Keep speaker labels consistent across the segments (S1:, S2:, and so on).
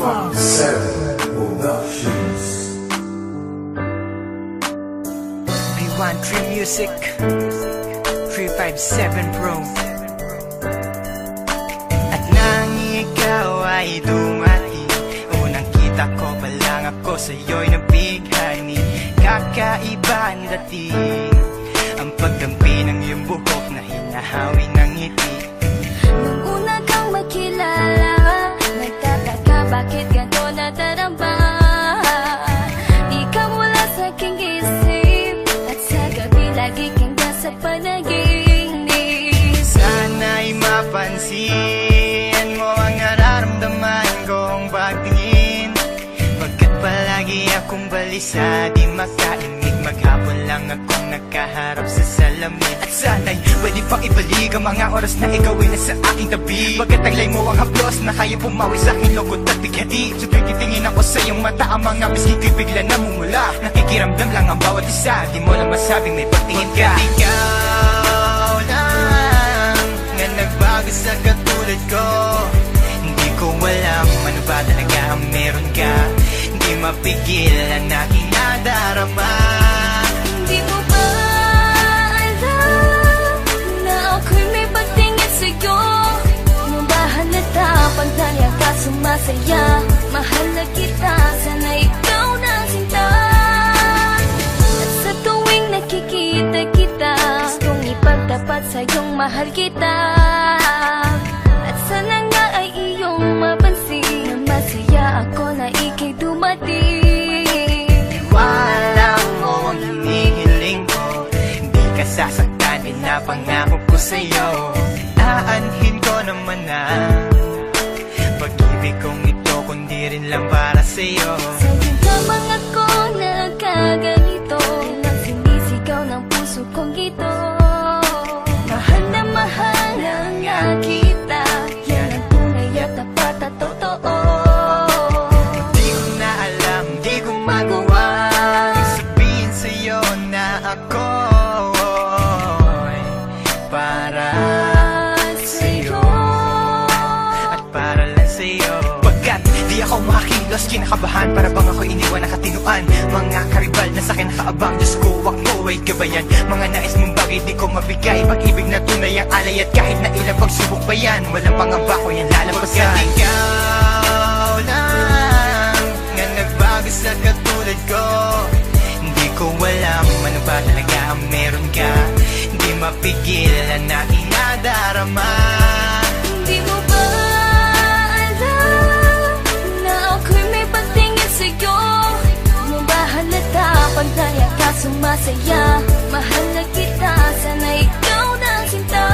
S1: 357 Productions.
S2: B13 Music 357 Pro. At nang ikaw ay dumating, unang kita ko pa lang ako sa'yo'y nabighani. Kakaiba ang dating, ang pagdampi ng iyong buhok na hinahawi ng ngiti.
S3: Nung una kang makilala, nagtataka bakit ganito nadarama. Ikaw wala sa aking isip, at sa gabi lagi kang nasa panaginip.
S2: Sana'y mapansin mo ang nararamdaman kong pagtingin. Pagkat palagi akong balisa, di makaimik. Maghapon lang akong nakaharap sa salamin. At sana'y pwede pang ibalik ang mga oras na ikaw ay nasa aking tabi. Pagkataglay mo ang haplos na kaya pumawi sa aking lungkot at bighati. So titingin ako sa iyong mata, ang mga biskin ko'y bigla namumula. Nakikiramdam lang ang bawat isa, di mo lang masabing may pagtingin ka. Ikaw lang nga nagbago sa katulad ko. Hindi ko alam ano ba talaga ang meron ka. Hindi mapigil ang aking nadarama.
S3: Di mo ba alam na ako'y may pagtingin sa'yo? Nung ba halata pag dahil ka sumasaya? Mahal na kita, sana ikaw na sinta. At sa tuwing nakikita kita, gustong ipagtapat sa'yong mahal kita. At sana nga ay iyong mapansin na masaya ako na ika'y dumating.
S2: Wala mo ang hinihiling ko, hindi ka sasaktan, pinapangako ko sa'yo. Aanhin ko naman na pag-ibig kong ito, kundi rin lang para sa'yo.
S3: Sa'yo lamang ako nagkaganito, lang sinisigaw ng puso kong ito. Mahal na mahal nga kita, yan ang tunay at tapat at totoo.
S2: Di ko na alam, di ko magawa sabihin sa'yo na ako'y para sa'yo at para lang sa'yo. Pagkat di ako makakilos, kinakabahan, para bang ako iniwan nakatinuan. Mga karibal na sa'kin nakaabang, Diyos ko ako ay gabayan. Mga nais mong bagay di ko mabigay, pag-ibig na tunay ang alay. At kahit na ilang pagsubok pa yan, walang pangamba ko yan lalampasan. Pagkat ikaw lang nga nagbago sa katulad ko, hindi ko alam ano ba talaga ang meron ka. Hindi mapigil ang aking nadarama.
S3: Di mo ba alam na ako'y may pagtingin sa'yo? Nung ba halata pag dahil ka sumasaya? Mahal na kita, sana ikaw na sinta.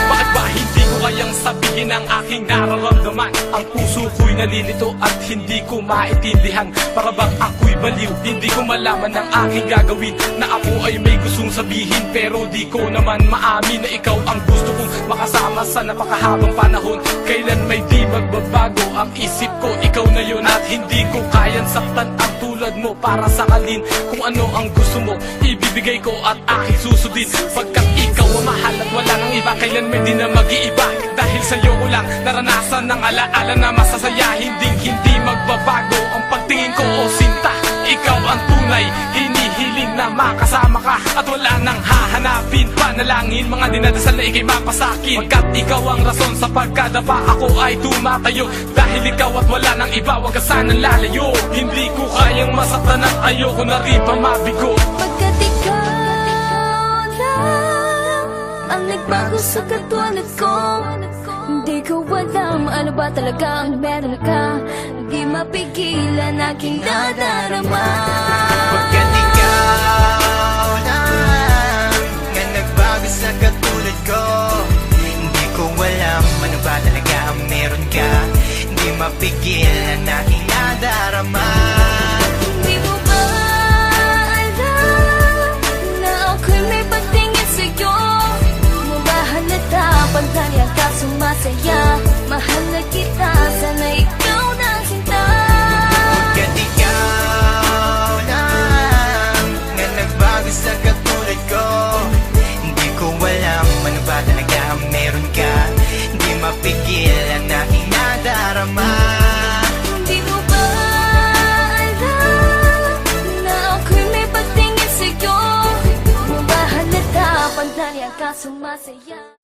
S4: Bakit ba hindi ko kayang sabihin ang aking nararamdaman? Ang puso ko'y nalilito at hindi ko maintindihan. Para bang ako'y baliw, hindi ko malaman ang aking gagawin. Na ako ay may gustong sabihin, pero di ko naman maamin na ikaw ang gusto kong makasama sa napakahabang panahon. Kailan may di magbabago ang isip ko, ikaw na yun. At hindi ko kayang saktan ang tulad mo para sakalin. Kung ano ang gusto mo, ibibigay ko at aking susundin. Pagkat ikaw ang mahal at wala nang iba, kailan may di na mag-iiba. Dahil sa'yo ko lang naranasan ng alaala na masasaya. Hindi magbabago ang pagtingin ko, o sinta. Ikaw ang tunay, hinihiling na makasama ka. At wala nang hahanapin, panalangin, mga dinadasal na ikay mapasakin. Pagkat ikaw ang rason sa pagkadapa, ako ay tumatayo. Dahil ikaw at wala nang iba, wag ka sanang lalayo. Hindi ko kayang masaktan at ayoko na rin pa mabigo.
S3: Pagkat ikaw lang ang nagbago sa katulad ko, hindi ko alam ano ba talaga ang meron ka. Di mapigilan aking nadarama.
S2: Pagkat ikaw lang nga nagbago sa katulad ko, hindi ko alam ano ba talaga ang meron ka. Hindi mapigil ang aking nadarama.
S3: Di mo ba alam na ako'y may pagtingin sa'yo? Mo ba halata pag dahil ka sumasaya? Mahal na kita, sana ikaw na sinta.
S2: Pagkat ikaw lang nga nagbago sa katulad ko, hindi ko alam ano ba talaga ang meron ka. Hindi mapigil ang aking nadarama.
S3: Di Pagdaya ka sumasaya.